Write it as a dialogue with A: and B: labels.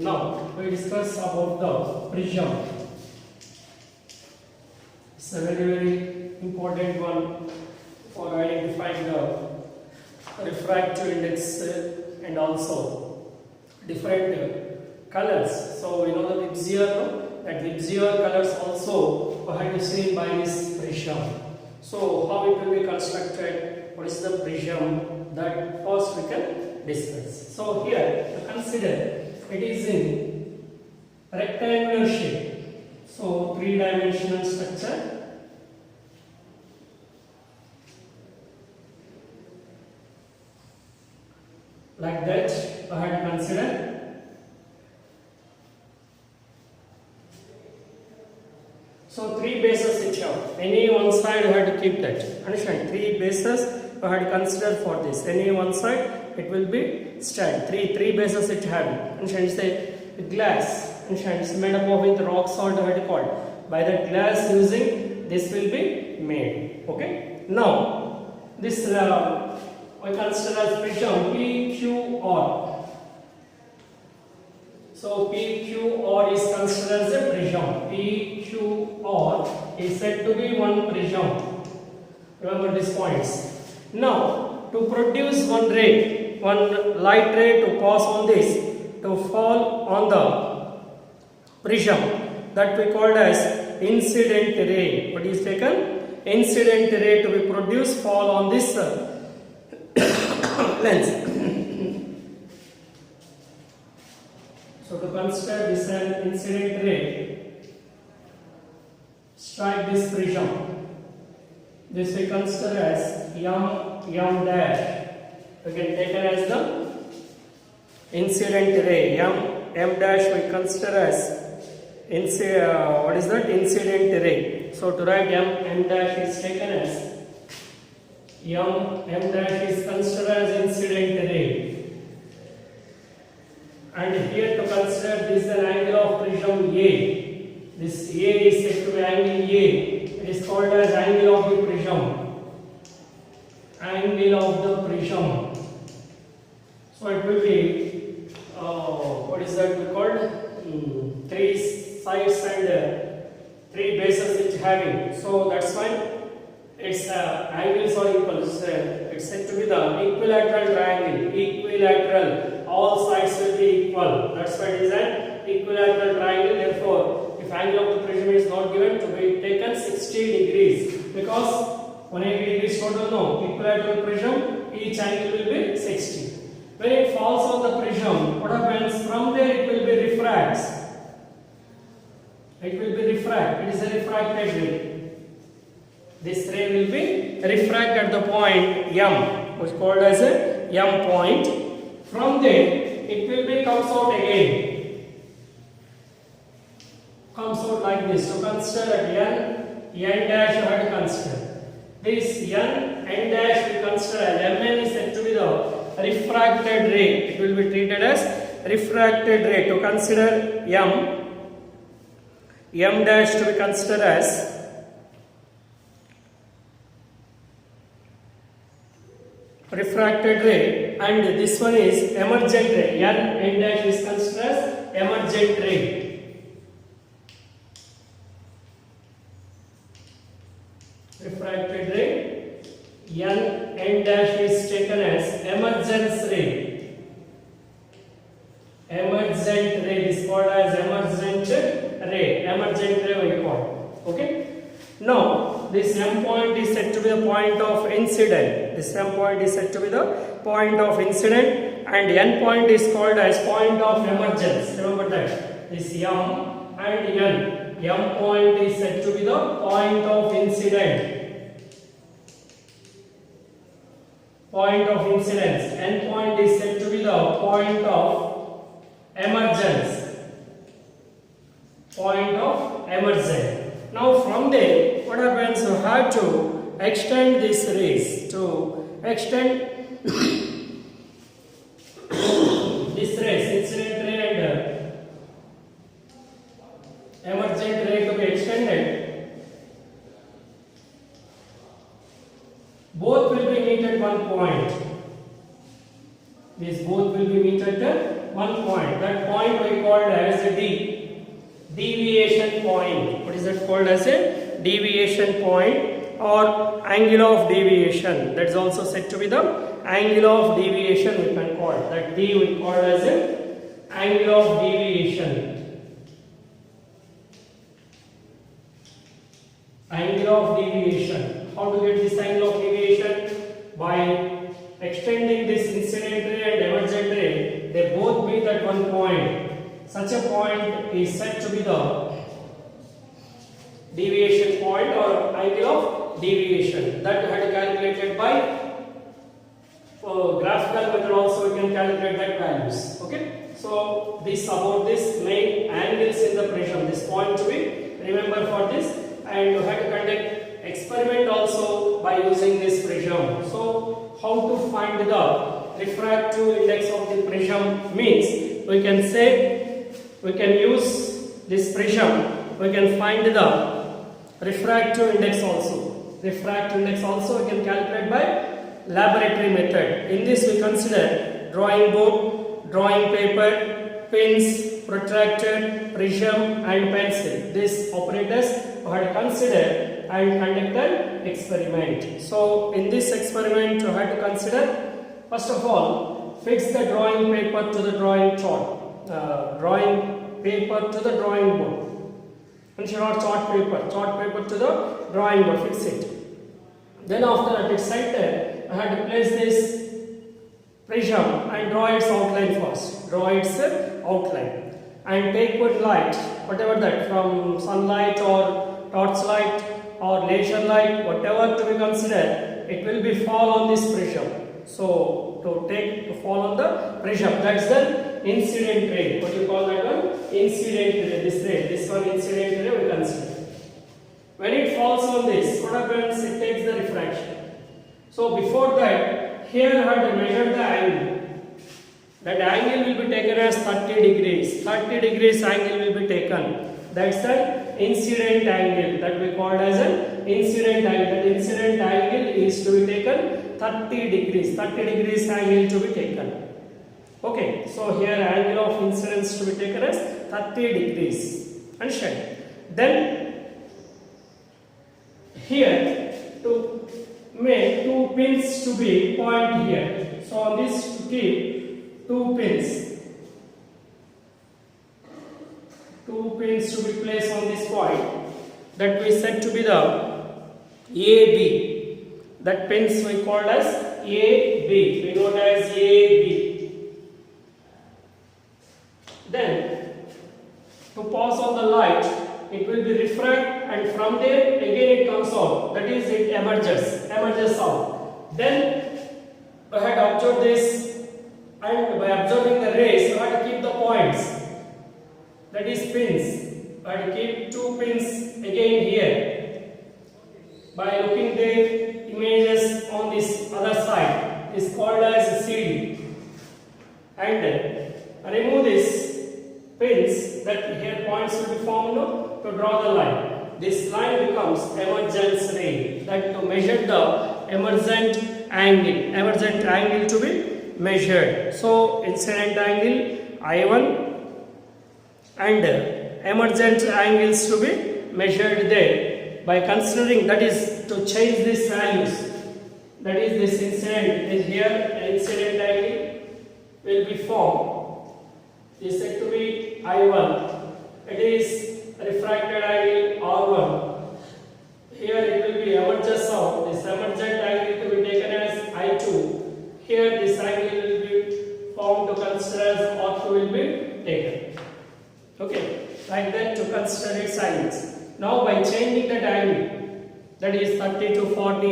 A: Now we discuss about the prism. It's a very important one for identifying the refractive index and also different colors. So we know the Lipsier, no? That Lipsier colors also are seen by this prism. So how it will be constructed? What is the prism? That first we can discuss. So here consider it is in rectangular shape. So three-dimensional structure. Like that, I had considered. So three bases it have. Any one side I had to keep that. Understand? Three bases I had considered for this. Any one side it will be stand. Three bases it having. Understand? It's a glass. Understand? It's made up of with rock salt I had called. By that glass using this will be made. Okay. Now this we consider as prism PQR. So PQR is considered as a prism. PQR is said to be one prism. Remember these points. Now to produce one ray, one light ray to pass on this, to fall on the prism, that we called as incident ray. What is taken? Incident ray to be produced, fall on this lens. So to consider this an incident ray, strike this prism. This we consider as M dash. We can take it as the incident ray. M dash we consider as what is that? Incident ray. So to write M dash is taken as M dash is considered as incident ray. And here to consider this an angle of prism A. This A is said to be angle A. It is called as angle of the prism. Angle of the prism. So it will be what is that we called? Three sides and three bases it's having. So that's why its angles are equal. It's said to be the equilateral triangle. Equilateral. All sides will be equal. That's why it is an equilateral triangle. Therefore, if angle of the prism is not given, to be taken 60 degrees. Because 180 degrees total, no. Equilateral prism, each angle will be 60. When it falls on the prism, what happens? From there it will be refracts. It will be refract. It is a refracted ray. This ray will be refract at the point M, which is called as a M point. From there, it will be comes out again. Comes out like this. So consider that N dash you have to consider. This N dash we consider as Mn is said to be the refracted ray. It will be treated as refracted ray. To consider M dash to be considered as refracted ray, and this one is emergent ray. N dash is considered as emergent ray. Refracted ray. N dash is taken as emergence ray. Emergent ray is called as emergent ray. Emergent ray we call. Okay. Now, this M point is said to be the point of incident. This M point is said to be the point of incident, and N point is called as point of emergence. Remember that. This M and N. M point is said to be the point of incident. Point of incidence. N point is said to be the point of emergence. Point of emergence. Now from there, what happens? You have to extend this rays. To extend this rays, incident ray and emergent ray to be extended. Both will be meet at one point. These both will be meet at one point. That point we call called as a D, deviation point. What is that called as a deviation point or angle of deviation? That is also said to be the angle of deviation. We can call that D. We call as a angle of deviation. Angle of deviation. How to get this angle of deviation? By extending this incident ray and emergent ray, they both meet at one point. Such a point is said to be the deviation point or angle of deviation. That had calculated by graphical method. Also we can calculate that values. Okay. So this about this main angles in the prism. This point to be remember for this, and you have to conduct experiment also by using this prism. So how to find the refractive index of the prism means we can say we can use this prism. We can find the refractive index also. Refractive index also we can calculate by laboratory method. In this we consider drawing board, drawing paper, pins, protractor, prism and pencil. These operators we have to consider and conduct an experiment. So in this experiment you have to consider, first of all, fix the drawing paper to the drawing chart, drawing paper to the drawing board. Mention not chart paper to the drawing board, fix it. Then after at its center, I have to place this prism and draw its outline first. Draw its outline and take one light, whatever that, from sunlight or torchlight or laser light, whatever to be considered, it will be fall on this prism. So to fall on the prism, that's the incident ray. What do you call that one? Incident ray. This one incident ray we consider. When it falls on this, what happens? It takes the refraction. So before that, here I have to measure the angle. That angle will be taken as 30 degrees. 30 degrees angle will be taken. That's the incident angle that we called as an incident angle. That incident angle is to be taken 30 degrees. 30 degrees angle to be taken. Okay, so here angle of incidence to be taken as 30 degrees. Understand? Then here to make two pins to be point here. So on this to keep two pins. Two pins to be placed on this point that we said to be the AB. That pins we called as AB. We know it as AB. Then to pass on the light, it will be refract and from there again it comes out. That is, it emerges out. Then I had observed this, and by observing the rays, I had to keep the points. That is pins. I had to keep two pins again here. By looking the images on this other side, is called as CD. And remove these pins. That here points will be formed to draw the line. This line becomes emergence ray. That to measure the emergent angle to be measured. So incident angle I1 and emergent angles to be measured there. By considering, that is to change these values. That is, this incident is here, incident angle will be formed. Is said to be I1. It is refracted angle R1. Here it will be emerges out. This emergent angle to be taken as I2. Here this angle will be formed to consider as R2 will be taken. Okay, like that to consider its angles. Now by changing that angle, that is 30 to 40